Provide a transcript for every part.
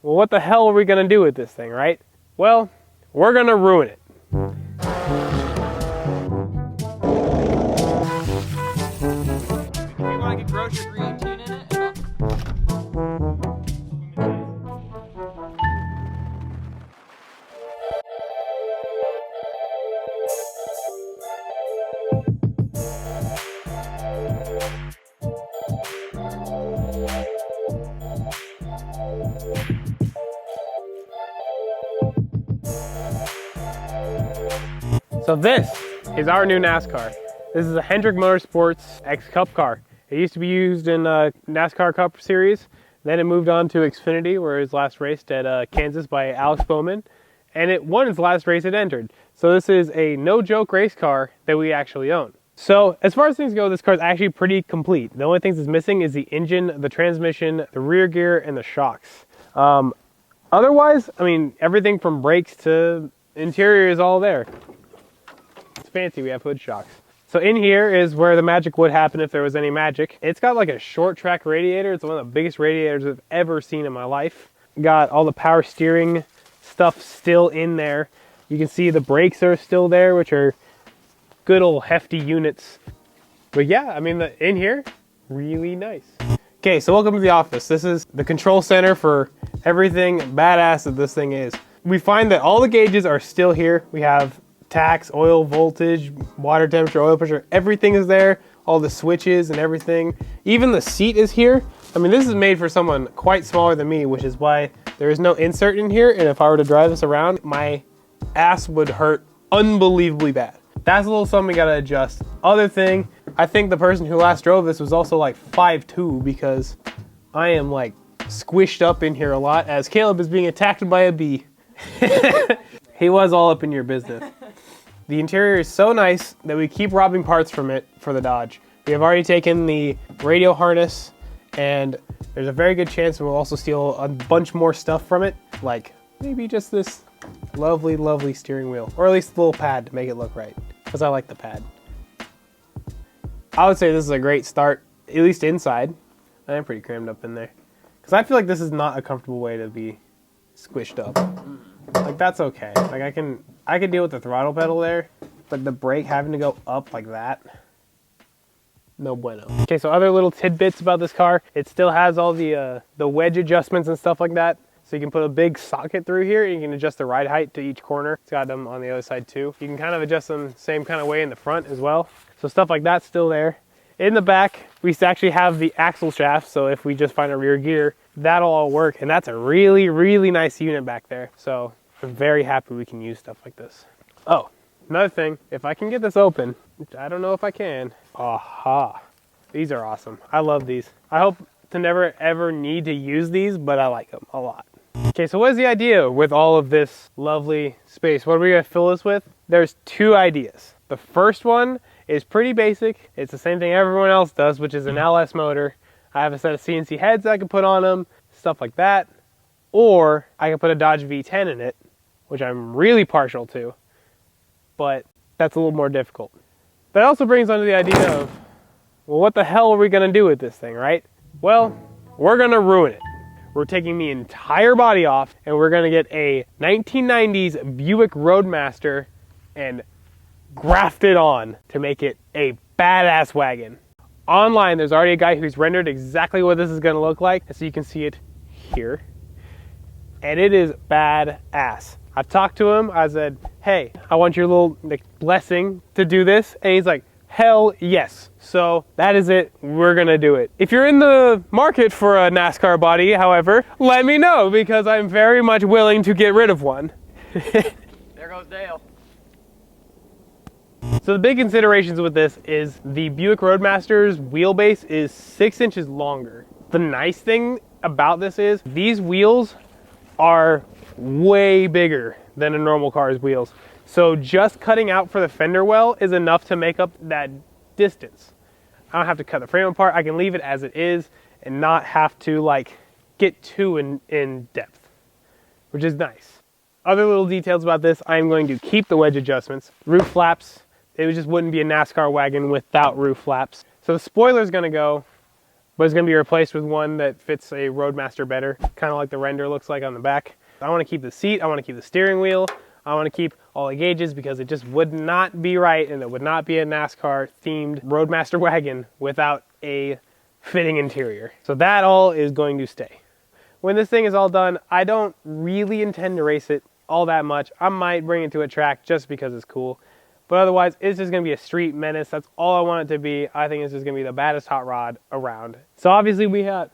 Well, what the hell are we gonna do with this thing, right? Well, we're gonna ruin it. You want to get grocery green tune in it? So this is our new NASCAR. This is a Hendrick Motorsports X Cup car. It used to be used in NASCAR Cup Series. Then it moved on to Xfinity, where it was last raced at Kansas by Alex Bowman. And it won its last race it entered. So this is a no-joke race car that we actually own. So as far as things go, this car is actually pretty complete. The only things that's missing is the engine, the transmission, the rear gear, and the shocks. Otherwise, I mean, everything from brakes to interior is all there. It's fancy, we have hood shocks. So in here is where the magic would happen if there was any magic. It's got like a short track radiator. It's one of the biggest radiators I've ever seen in my life. Got all the power steering stuff still in there. You can see the brakes are still there, which are good old hefty units. But yeah, I mean, in here, really nice. Okay, so welcome to the office. This is the control center for everything badass that this thing is. We find that all the gauges are still here. We have tax, oil, voltage, water temperature, oil pressure, everything is there. All the switches and everything. Even the seat is here. I mean, this is made for someone quite smaller than me, which is why there is no insert in here. And if I were to drive this around, my ass would hurt unbelievably bad. That's a little something we gotta adjust. Other thing, I think the person who last drove this was also like 5'2", because I am like squished up in here a lot as Caleb is being attacked by a bee. He was all up in your business. The interior is so nice that we keep robbing parts from it for the Dodge. We have already taken the radio harness, and there's a very good chance we'll also steal a bunch more stuff from it, like maybe just this lovely, lovely steering wheel, or at least the little pad to make it look right, because I like the pad. I would say this is a great start, at least inside. I'm pretty crammed up in there, because I feel like this is not a comfortable way to be squished up. Like, that's okay. Like, I can deal with the throttle pedal there, but the brake having to go up like that, no bueno. Okay, so other little tidbits about this car. It still has all the wedge adjustments and stuff like that. So you can put a big socket through here and you can adjust the ride height to each corner. It's got them on the other side too. You can kind of adjust them same kind of way in the front as well. So stuff like that's still there. In the back, we actually have the axle shaft. So if we just find a rear gear, that'll all work. And that's a really, really nice unit back there. So I'm very happy we can use stuff like this. Oh, another thing, if I can get this open, which I don't know if I can. Aha, these are awesome. I love these. I hope to never ever need to use these, but I like them a lot. Okay, so what is the idea with all of this lovely space? What are we gonna fill this with? There's two ideas. The first one is pretty basic. It's the same thing everyone else does, which is an LS motor. I have a set of CNC heads I can put on them, stuff like that. Or I can put a Dodge V10 in it, which I'm really partial to, but that's a little more difficult. That also brings on to the idea of, well, what the hell are we gonna do with this thing, right? Well, we're gonna ruin it. We're taking the entire body off and we're gonna get a 1990s Buick Roadmaster and graft it on to make it a badass wagon. Online, there's already a guy who's rendered exactly what this is gonna look like, so you can see it here. And it is badass. I talked to him, I said, hey, I want your little blessing to do this. And he's like, hell yes. So that is it, we're gonna do it. If you're in the market for a NASCAR body, however, let me know, because I'm very much willing to get rid of one. There goes Dale. So the big considerations with this is the Buick Roadmaster's wheelbase is 6 inches longer. The nice thing about this is these wheels are way bigger than a normal car's wheels. So just cutting out for the fender well is enough to make up that distance. I don't have to cut the frame apart. I can leave it as it is and not have to like get too in depth, which is nice. Other little details about this, I'm going to keep the wedge adjustments. Roof flaps, it just wouldn't be a NASCAR wagon without roof flaps. So the spoiler's gonna go, but it's gonna be replaced with one that fits a Roadmaster better, kind of like the render looks like on the back. I wanna keep the seat, I wanna keep the steering wheel, I wanna keep all the gauges because it just would not be right and it would not be a NASCAR themed Roadmaster wagon without a fitting interior. So that all is going to stay. When this thing is all done, I don't really intend to race it all that much. I might bring it to a track just because it's cool. But otherwise, it's just gonna be a street menace. That's all I want it to be. I think it's just gonna be the baddest hot rod around. So obviously we have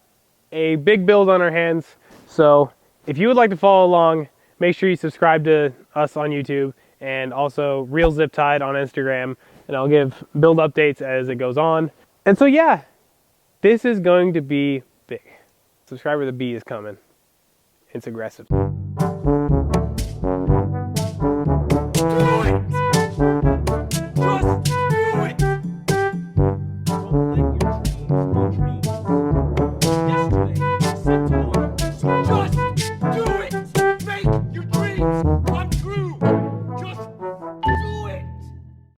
a big build on our hands. So if you would like to follow along, make sure you subscribe to us on YouTube and also Real ZipTied on Instagram. And I'll give build updates as it goes on. And so yeah, this is going to be big. Subscriber the B is coming. It's aggressive. Just do it! Make your dreams come true!